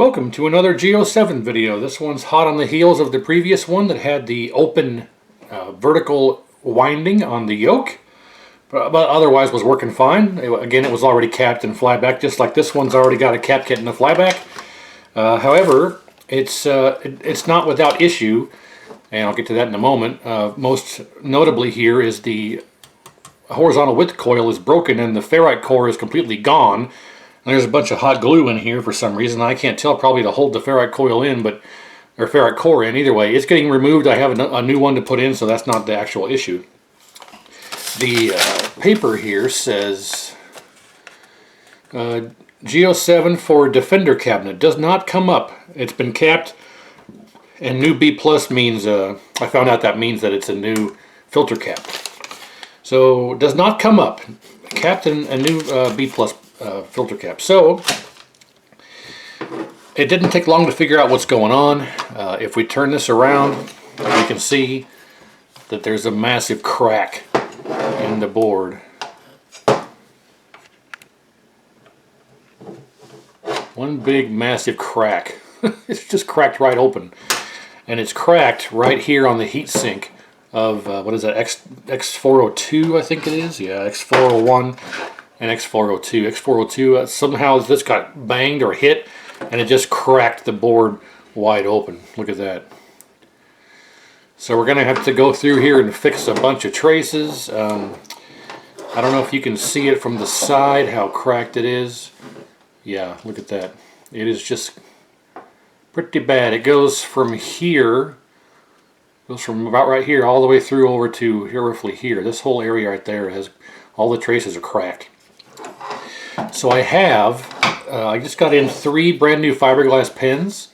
Welcome to another G07 video. This one's hot on the heels of the previous one that had the open vertical winding on the yoke, but otherwise was working fine. Again, it was already capped and flyback, just like this one's already got a cap kit and a flyback. However, it's not without issue, and I'll get to that in a moment. Most notably here is the horizontal width coil is broken and the ferrite core is completely gone. There's a bunch of hot glue in here for some reason. I can't tell, probably to hold the ferrite coil in, or ferrite core in. Either way, it's getting removed. I have a new one to put in, so that's not the actual issue. The paper here says G07 for Defender cabinet. Does not come up. It's been capped, and new B plus means, I found out that means that it's a new filter cap. So, does not come up. Capped in a new B plus filter cap. So it didn't take long to figure out what's going on. If we turn this around, we can see that there's a massive crack in the board. One big massive crack. It's just cracked right open, and it's cracked right here on the heat sink of what is that, X402 I think it is. Yeah, X401 and X402. X402, somehow this got banged or hit, and it just cracked the board wide open. Look at that. So we're going to have to go through here and fix a bunch of traces. I don't know if you can see it from the side, how cracked it is. Yeah, look at that. It is just pretty bad. It goes from here, goes from about right here all the way through over to here, roughly here. This whole area right there has, all the traces are cracked. So I have, I just got in 3 brand new fiberglass pins,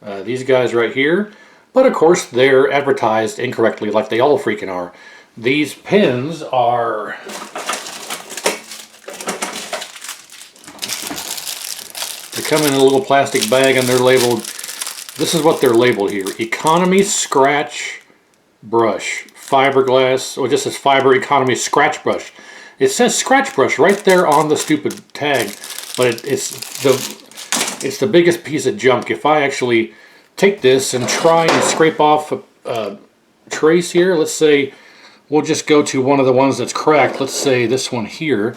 these guys right here, but of course they're advertised incorrectly like they all freaking are. These pins are, they come in a little plastic bag and they're labeled, this is what they're labeled here: Economy Scratch Brush, fiberglass, or just says Fiber Economy Scratch Brush. It says scratch brush right there on the stupid tag, but it's the biggest piece of junk. If I actually take this and try and scrape off a trace here, let's say we'll just go to one of the ones that's cracked, let's say this one here,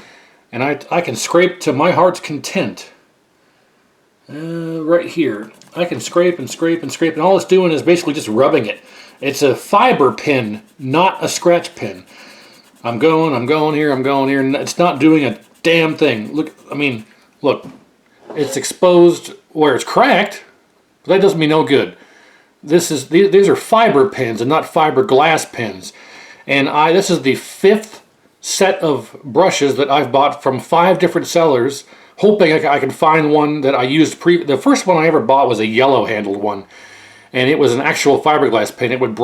and I can scrape to my heart's content. Right here, I can scrape and scrape and scrape, and all it's doing is basically just rubbing it. It's a fiber pin, not a scratch pin. I'm going here, and it's not doing a damn thing. Look, I mean, look, it's exposed where it's cracked, but that doesn't mean no good. These are fiber pins and not fiberglass pins. And this is the 5th set of brushes that I've bought from 5 different sellers, hoping I can find one that I used the first one I ever bought was a yellow handled one, and it was an actual fiberglass pin. It would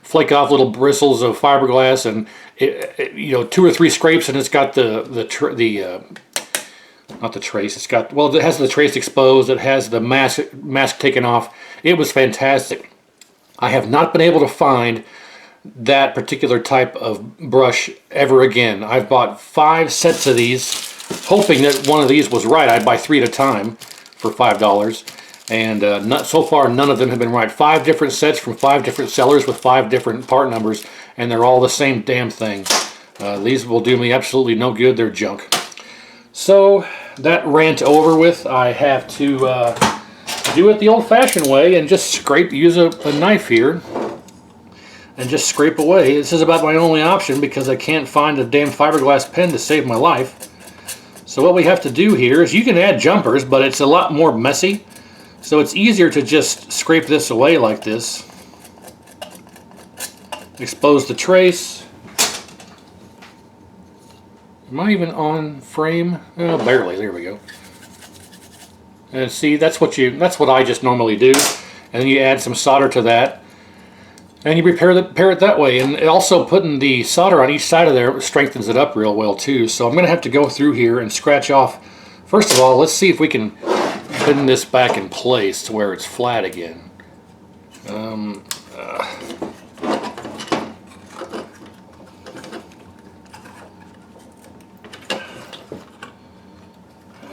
flake off little bristles of fiberglass, and you know, 2 or 3 scrapes, and it's got not the trace. It's got, well, it has the trace exposed. It has the mask taken off. It was fantastic. I have not been able to find that particular type of brush ever again. I've bought 5 sets of these, hoping that one of these was right. I'd buy 3 at a time for $5. And so far, none of them have been right. 5 different sets from 5 different sellers with 5 different part numbers, and they're all the same damn thing. These will do me absolutely no good. They're junk. So, that rant over with, I have to do it the old-fashioned way and just scrape, use a knife here, and just scrape away. This is about my only option because I can't find a damn fiberglass pen to save my life. So what we have to do here is, you can add jumpers, but it's a lot more messy. So it's easier to just scrape this away like this. Expose the trace. Am I even on frame? Oh, barely. There we go. And see, that's what I just normally do. And then you add some solder to that, and you repair it that way. And also putting the solder on each side of there strengthens it up real well too. So I'm going to have to go through here and scratch off. First of all, let's see if we can putting this back in place to where it's flat again.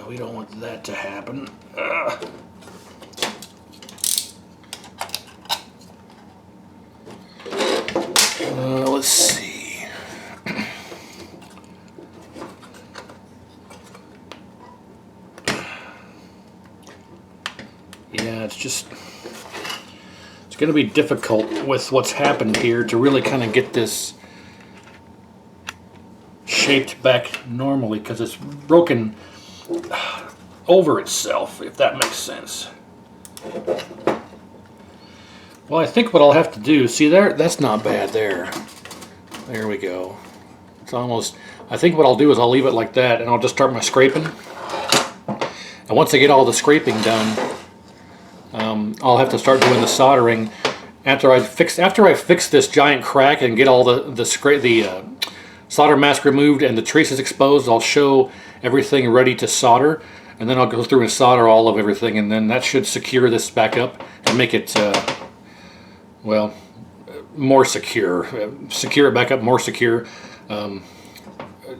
We don't want that to happen. it's going to be difficult with what's happened here to really kind of get this shaped back normally, because it's broken over itself, if that makes sense. Well, I think what I'll have to do, see there, that's not bad there. There we go. It's almost, I think what I'll do is I'll leave it like that, and I'll just start my scraping. And once I get all the scraping done, I'll have to start doing the soldering. After I fix this giant crack and get all the solder mask removed and the traces exposed, I'll show everything ready to solder, and then I'll go through and solder all of everything, and then that should secure this back up and make it well, more secure. Secure it back up, more secure,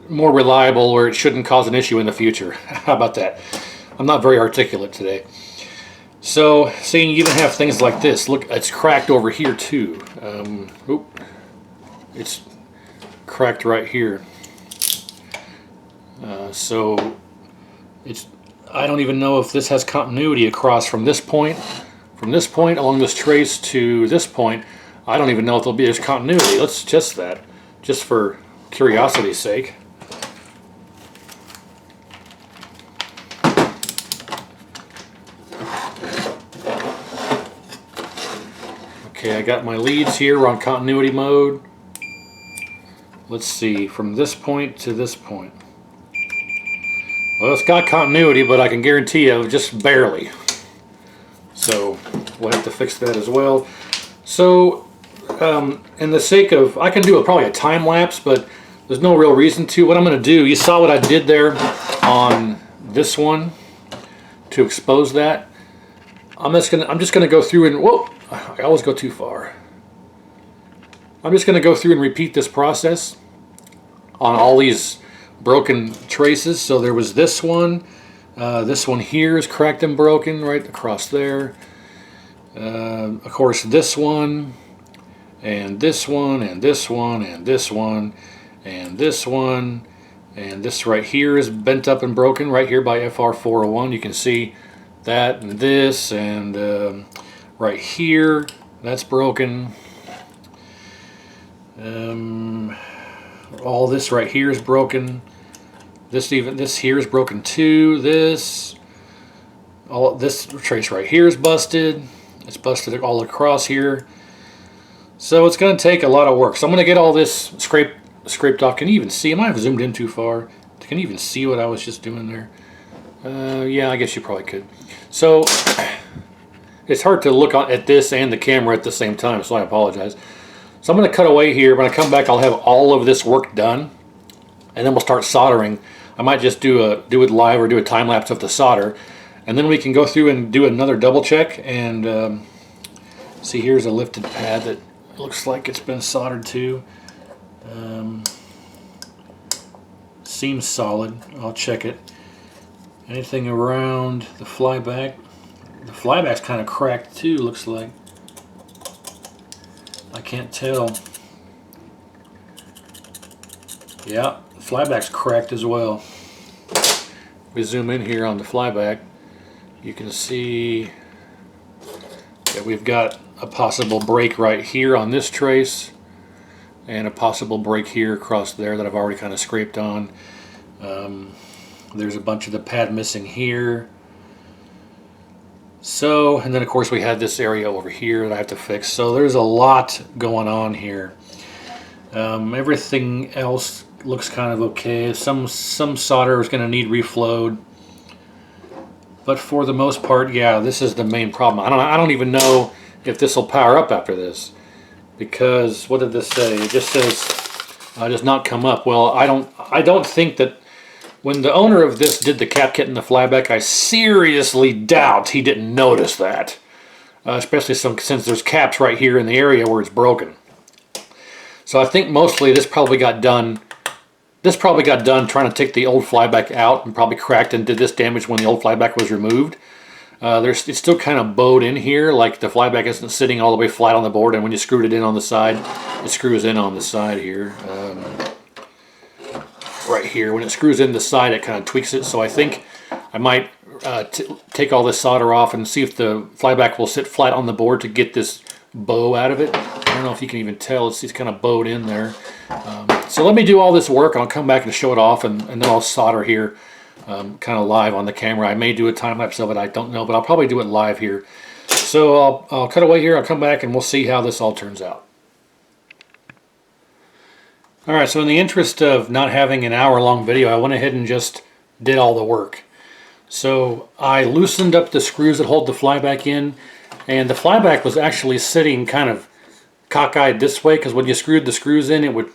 more reliable, where it shouldn't cause an issue in the future. How about that? I'm not very articulate today. So, seeing you even have things like this. Look, it's cracked over here too. It's cracked right here. So, I don't even know if this has continuity across from this point along this trace to this point. I don't even know if there's continuity. Let's test that, just for curiosity's sake. Okay, I got my leads here. We're on continuity mode. Let's see, from this point to this point. Well, it's got continuity, but I can guarantee you just barely. So we'll have to fix that as well. So, in the sake of, I can do probably a time lapse, but there's no real reason to. What I'm going to do, you saw what I did there on this one to expose that. I'm just gonna go through and, whoa, I always go too far. I'm just gonna go through and repeat this process on all these broken traces. So there was this one here is cracked and broken right across there. Of course, this one, and this one, and this one, and this one, and this one, and this right here is bent up and broken right here by FR401. You can see that, and this, and right here, that's broken. All this right here is broken. This here is broken too. All this trace right here is busted. It's busted all across here. So it's going to take a lot of work. So I'm going to get all this scraped off. Can you even see? I might have zoomed in too far. Can you even see what I was just doing there? Yeah, I guess you probably could. So it's hard to look at this and the camera at the same time, so I apologize. So I'm going to cut away here. When I come back, I'll have all of this work done, and then we'll start soldering. I might just do it live or do a time lapse of the solder, and then we can go through and do another double check. And see, here's a lifted pad that looks like it's been soldered to. Seems solid. I'll check it. Anything around the flyback? The flyback's kind of cracked too, looks like. I can't tell. Yeah, the flyback's cracked as well. If we zoom in here on the flyback, you can see that we've got a possible break right here on this trace, and a possible break here across there that I've already kind of scraped on. There's a bunch of the pad missing here. So, and then of course we had this area over here that I have to fix. So there's a lot going on here. Everything else looks kind of okay. Some solder is going to need reflowed. But for the most part, yeah, this is the main problem. I don't even know if this will power up after this, because what did this say? It just says does not come up. Well, I don't think that when the owner of this did the cap kit and the flyback, I seriously doubt he didn't notice that, especially since there's caps right here in the area where it's broken. So I think mostly this probably got done. This probably got done trying to take the old flyback out, and probably cracked and did this damage when the old flyback was removed. It's still kind of bowed in here, like the flyback isn't sitting all the way flat on the board, and when you screwed it in on the side, it screws in on the side here. Right here, when it screws in the side, it kind of tweaks it. So I think I might take all this solder off and see if the flyback will sit flat on the board to get this bow out of it. I don't know if you can even tell, it's kind of bowed in there. So let me do all this work, and I'll come back and show it off, and then I'll solder here kind of live on the camera. I may do a time lapse of it, I don't know, but I'll probably do it live here. So I'll cut away here, I'll come back, and we'll see how this all turns out. Alright, so in the interest of not having an hour-long video, I went ahead and just did all the work. So I loosened up the screws that hold the flyback in, and the flyback was actually sitting kind of cockeyed this way, because when you screwed the screws in, it would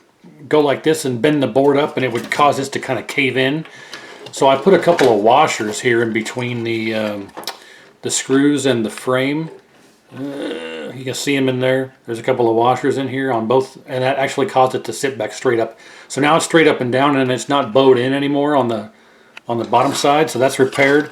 go like this and bend the board up, and it would cause this to kind of cave in. So I put a couple of washers here in between the screws and the frame. You can see them in there. There's a couple of washers in here on both, and that actually caused it to sit back straight up. So now it's straight up and down, and it's not bowed in anymore on the bottom side. So that's repaired.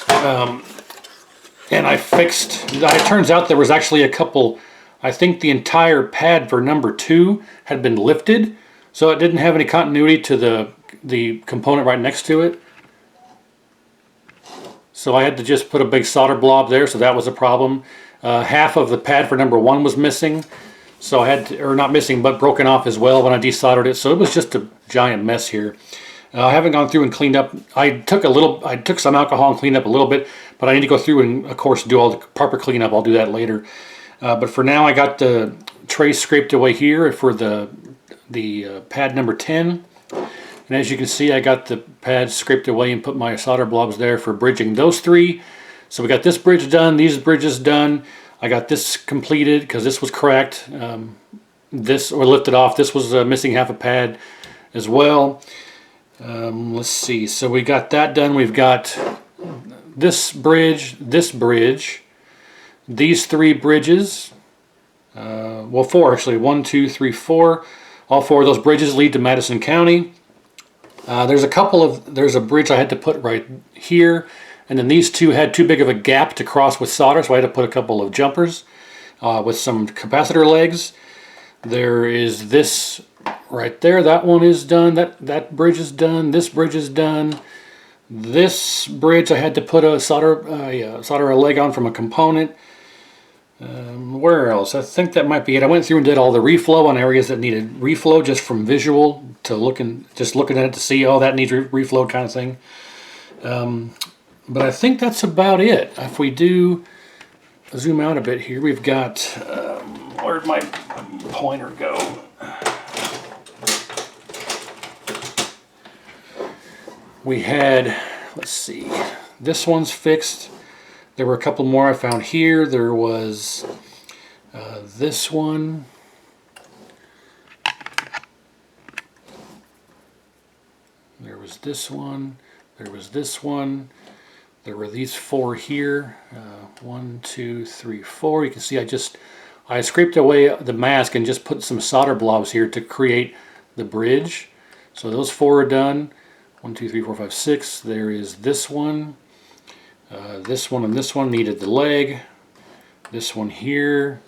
And I fixed. It turns out there was actually a couple. I think the entire pad for number 2 had been lifted, so it didn't have any continuity to the component right next to it. So I had to just put a big solder blob there, so that was a problem. Half of the pad for number 1 was missing, so I had to, or not missing, but broken off as well when I desoldered it. So it was just a giant mess here. I haven't gone through and cleaned up. I took some alcohol and cleaned up a little bit, but I need to go through and, of course, do all the proper cleanup. I'll do that later. But for now, I got the trace scraped away here for the pad number 10. And as you can see, I got the pads scraped away and put my solder blobs there for bridging those 3. So we got this bridge done, these bridges done. I got this completed because this was cracked. This, or lifted off, this was missing half a pad as well. Let's see, so we got that done. We've got this bridge, these 3 bridges. Well, 4 actually, 1, 2, 3, 4. All 4 of those bridges lead to Madison County. There's a bridge I had to put right here, and then these 2 had too big of a gap to cross with solder, so I had to put a couple of jumpers with some capacitor legs. There is this right there, that one is done, that bridge is done, this bridge is done. This bridge I had to put a solder a leg on from a component. Where else? I think that might be it. I went through and did all the reflow on areas that needed reflow, just from visual to just looking at it to see, oh, that needs reflow kind of thing. But I think that's about it. If we do zoom out a bit here, we've got, where'd my pointer go? We had, let's see, this one's fixed. There were a couple more I found here. There was this one. There was this one. There was this one. There were these 4 here. 1, 2, 3, 4. You can see I scraped away the mask and just put some solder blobs here to create the bridge. So those 4 are done. 1, 2, 3, 4, 5, 6. There is this one. This one and this one needed the leg. This one here.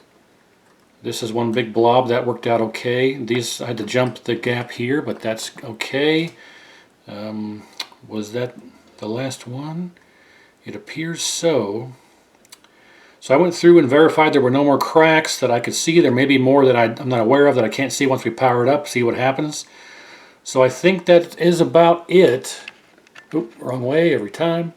This is one big blob. That worked out okay. These, I had to jump the gap here, but that's okay. Was that the last one? It appears so. So I went through and verified there were no more cracks that I could see. There may be more that I'm not aware of that I can't see once we power it up, see what happens. So I think that is about it. Oop, wrong way every time.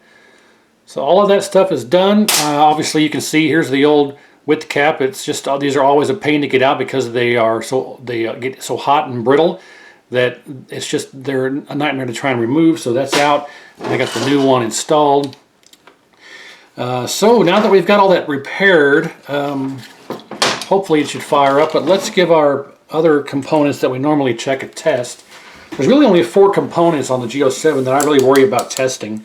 So all of that stuff is done. Obviously you can see here's the old width cap. It's just, these are always a pain to get out because they get so hot and brittle that it's just, they're a nightmare to try and remove. So that's out. And I got the new one installed. So now that we've got all that repaired, hopefully it should fire up. But let's give our other components that we normally check a test. There's really only 4 components on the G07 that I really worry about testing.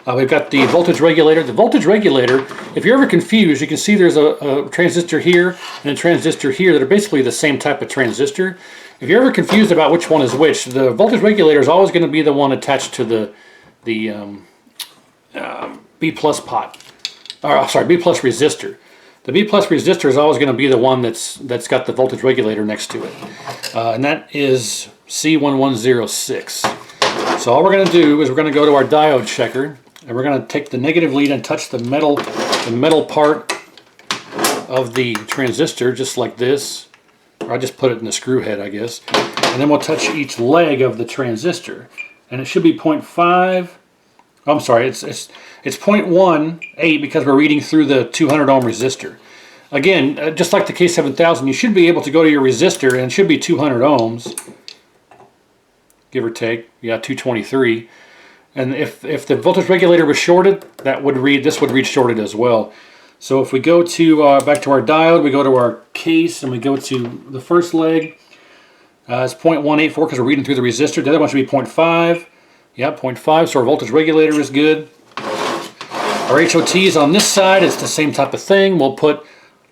We've got the voltage regulator. The voltage regulator, if you're ever confused, you can see there's a transistor here and a transistor here that are basically the same type of transistor. If you're ever confused about which one is which, the voltage regulator is always going to be the one attached to the B plus pot. Or, sorry, B plus resistor. The B plus resistor is always going to be the one that's got the voltage regulator next to it. And that is C1106. So all we're going to do is we're going to go to our diode checker. And we're going to take the negative lead and touch the metal part of the transistor, just like this. Or I just put it in the screw head, I guess. And then we'll touch each leg of the transistor. And it should be 0.5. Oh, I'm sorry, it's 0.18 because we're reading through the 200 ohm resistor. Again, just like the K7000, you should be able to go to your resistor and it should be 200 ohms, give or take. Yeah, 223. And if the voltage regulator was shorted, this would read shorted as well. So if we go to back to our diode, we go to our case and we go to the first leg. It's 0.184 because we're reading through the resistor. The other one should be 0.5. Yeah, 0.5. So our voltage regulator is good. Our HOT is on this side. It's the same type of thing. We'll put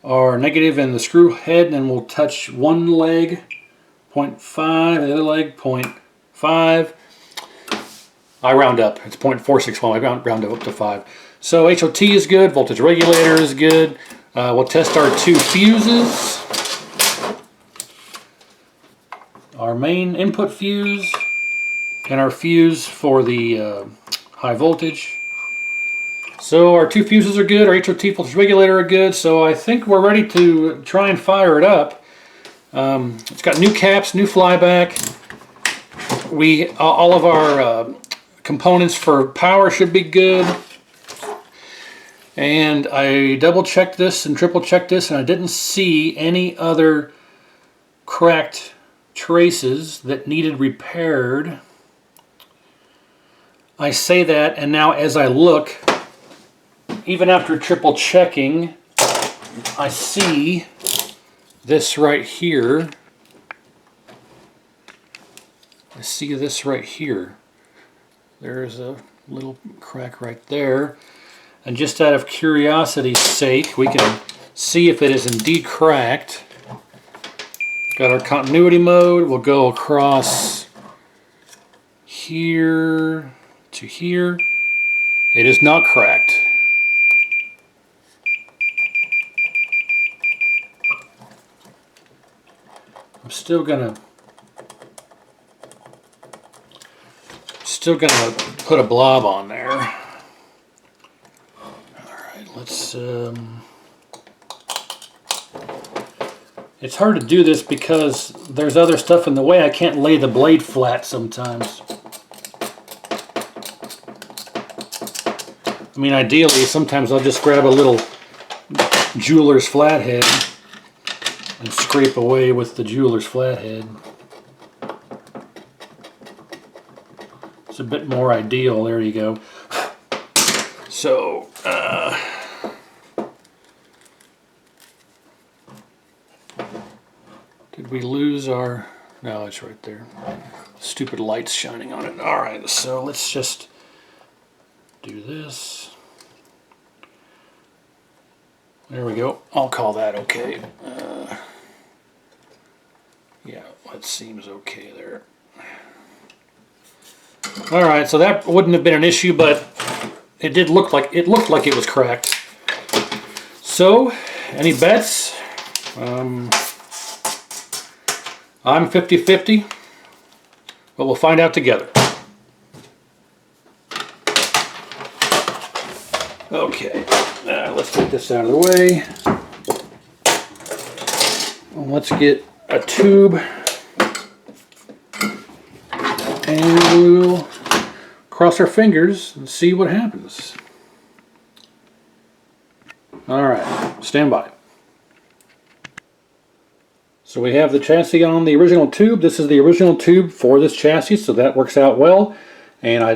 our negative in the screw head and we'll touch one leg, 0.5, the other leg, 0.5. I round up. It's 0.461. I round up to 5. So HOT is good. Voltage regulator is good. We'll test our two fuses. Our main input fuse and our fuse for the high voltage. So our two fuses are good. Our HOT voltage regulator are good. So I think we're ready to try and fire it up. It's got new caps, new flyback. All of our components for power should be good. And I double checked this and triple checked this and I didn't see any other cracked traces that needed repaired. I say that, and now as I look, even after triple checking, I see this right here. I see this right here. There's a little crack right there. And just out of curiosity's sake, we can see if it is indeed cracked. Got our continuity mode. We'll go across here to here. It is not cracked. I'm still gonna put a blob on there. All right, let's. It's hard to do this because there's other stuff in the way. I can't lay the blade flat sometimes. I mean, ideally, sometimes I'll just grab a little jeweler's flathead and scrape away with the jeweler's flathead. It's a bit more ideal. There you go. So, did we lose our... No, it's right there. Stupid lights shining on it. Alright, so let's just do this. There we go. I'll call that okay. Yeah, that seems okay there. Alright, so that wouldn't have been an issue, but it did look like it was cracked. So, any bets? I'm 50-50, but we'll find out together. Okay, let's get this out of the way. Let's get a tube and we'll cross our fingers and see what happens. Alright, stand by. So we have the chassis on the original tube. This is the original tube for this chassis, so that works out well. And I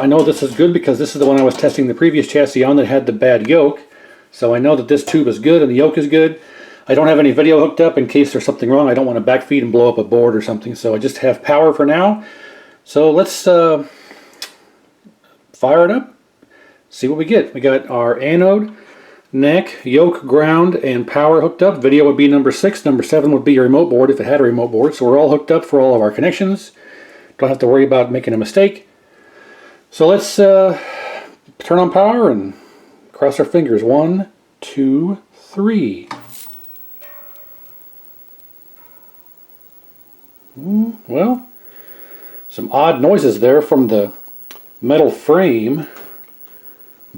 know this is good because this is the one I was testing the previous chassis on that had the bad yoke. So I know that this tube is good and the yoke is good. I don't have any video hooked up in case there's something wrong. I don't want to backfeed and blow up a board or something, so I just have power for now. So let's fire it up, see what we get. We got our anode, neck, yoke, ground, and power hooked up. Video would be number 6. Number 7 would be your remote board if it had a remote board. So we're all hooked up for all of our connections. Don't have to worry about making a mistake. So let's turn on power and cross our fingers. 1, 2, 3. Well, some odd noises there from the metal frame.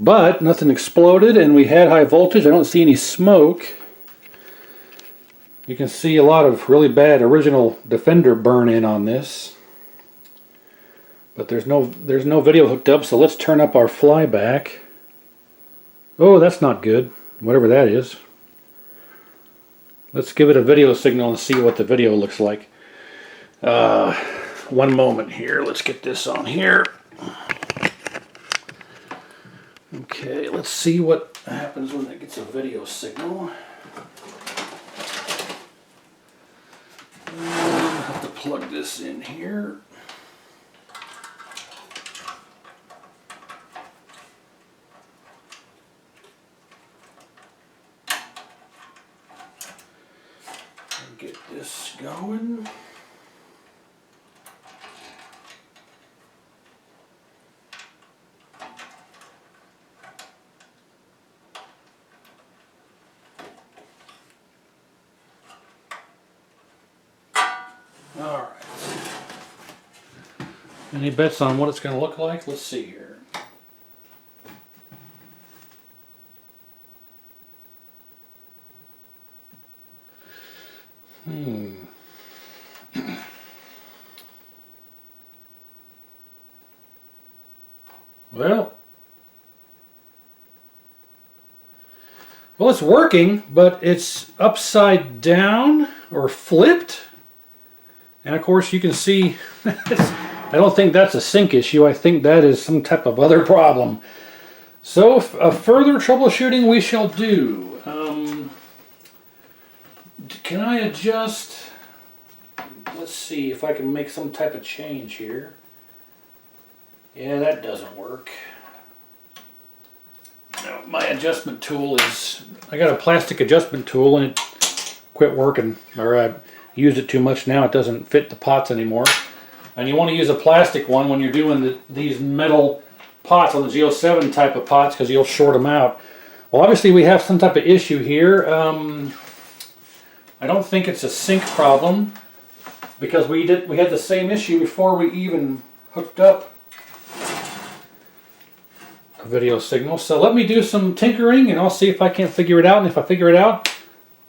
But nothing exploded, and we had high voltage. I don't see any smoke. You can see a lot of really bad original Defender burn in on this. But there's no video hooked up, so let's turn up our flyback. Oh, that's not good. Whatever that is. Let's give it a video signal and see what the video looks like. One moment here. Let's get this on here. Okay, let's see what happens when it gets a video signal. I'll have to plug this in here. Get this going. All right. Any bets on what it's going to look like? Let's see here. Well, it's working, but it's upside down or flipped. And of course you can see, I don't think that's a sync issue. I think that is some type of other problem. So a further troubleshooting we shall do. Can I adjust? Let's see if I can make some type of change here. Yeah, that doesn't work. No, my adjustment tool is, I got a plastic adjustment tool and it quit working, or I used it too much. Now it doesn't fit the pots anymore. And you want to use a plastic one when you're doing these metal pots on the G07 type of pots, because you'll short them out. Well, obviously we have some type of issue here. I don't think it's a sync problem, because we had the same issue before we even hooked up a video signal. So let me do some tinkering and I'll see if I can't figure it out. And if I figure it out,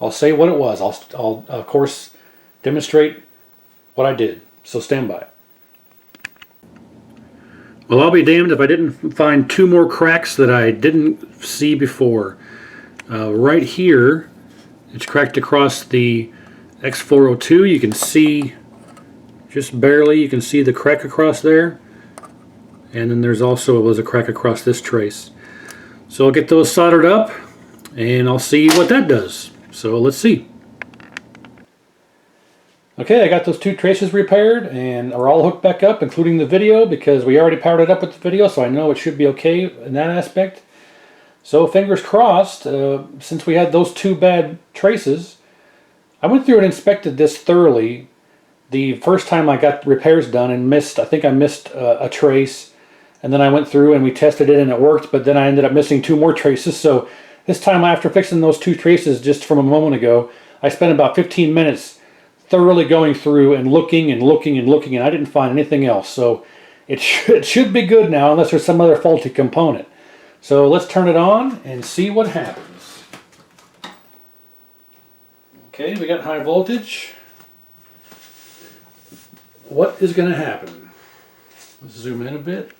I'll say what it was. I'll of course demonstrate what I did. So stand by. Well, I'll be damned if I didn't find two more cracks that I didn't see before. Right here, it's cracked across the X402. You can see just barely, you can see the crack across there. And then there's also was a crack across this trace. So I'll get those soldered up and I'll see what that does. So let's see. Okay, I got those two traces repaired and are all hooked back up, including the video, because we already powered it up with the video, so I know it should be okay in that aspect. So fingers crossed, since we had those two bad traces, I went through and inspected this thoroughly the first time I got the repairs done and I think I missed a trace. And then I went through and we tested it and it worked, but then I ended up missing two more traces. So this time, after fixing those two traces just from a moment ago, I spent about 15 minutes thoroughly going through and looking and looking and looking, and I didn't find anything else. So it should be good now, unless there's some other faulty component. So let's turn it on and see what happens. Okay, we got high voltage. What is going to happen? Let's zoom in a bit.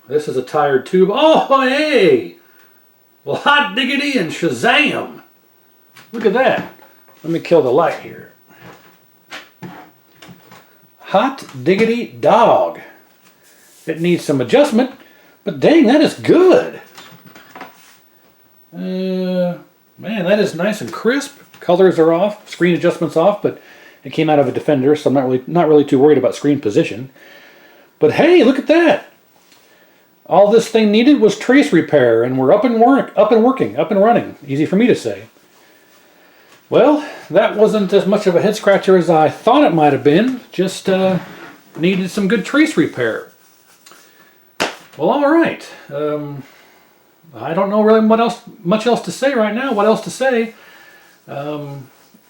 This is a tired tube. Oh, hey! Well, hot diggity and shazam! Look at that. Let me kill the light here. Hot diggity dog. It needs some adjustment, but dang, that is good. Man, that is nice and crisp. Colors are off, screen adjustments off, but it came out of a Defender, so I'm not really too worried about screen position. But hey, look at that! All this thing needed was trace repair, and we're up and running. Easy for me to say. Well, that wasn't as much of a head scratcher as I thought it might have been. Just needed some good trace repair. Well, all right. I don't know really much else to say right now. What else to say?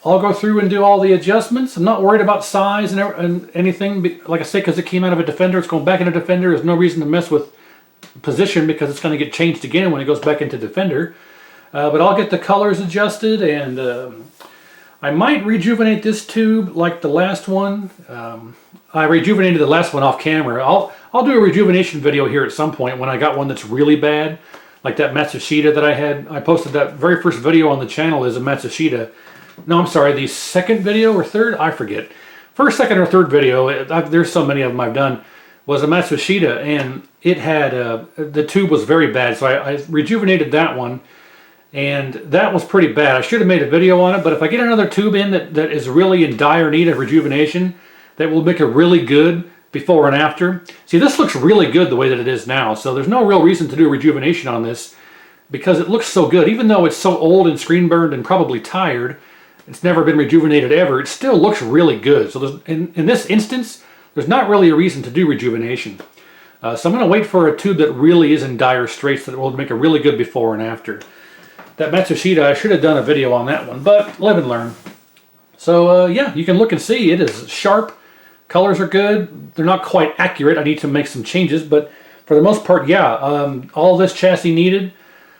I'll go through and do all the adjustments. I'm not worried about size and anything. Like I say, because it came out of a Defender, it's going back into Defender. There's no reason to mess with position because it's going to get changed again when it goes back into Defender. But I'll get the colors adjusted, and I might rejuvenate this tube like the last one. I rejuvenated the last one off camera. I'll do a rejuvenation video here at some point when I got one that's really bad, like that Matsushita that I had. I posted that very first video on the channel is a Matsushita. No, I'm sorry, the second video or third? I forget. First, second, or third video, there's so many of them I've done, was a Matsushita, and it had, the tube was very bad, so I rejuvenated that one, and that was pretty bad. I should have made a video on it, but if I get another tube in that is really in dire need of rejuvenation, that will make it really good before and after. See, this looks really good the way that it is now, so there's no real reason to do rejuvenation on this, because it looks so good. Even though it's so old and screen burned and probably tired, it's never been rejuvenated ever, it still looks really good. So in this instance, there's not really a reason to do rejuvenation. So I'm going to wait for a tube that really is in dire straits that will make a really good before and after. That Matsushita, I should have done a video on that one, but live and learn. So yeah, you can look and see. It is sharp. Colors are good. They're not quite accurate. I need to make some changes, but for the most part, yeah. All this chassis needed.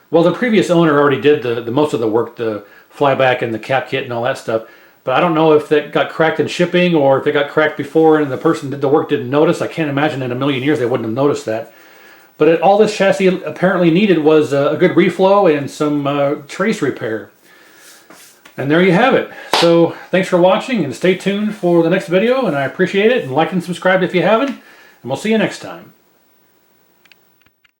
Well, the previous owner already did the most of the work, the flyback and the cap kit and all that stuff. But I don't know if that got cracked in shipping or if it got cracked before and the person did the work didn't notice. I can't imagine in a million years they wouldn't have noticed that. But all this chassis apparently needed was a good reflow and some trace repair. And there you have it. So thanks for watching, and stay tuned for the next video, and I appreciate it. And like and subscribe if you haven't, and we'll see you next time.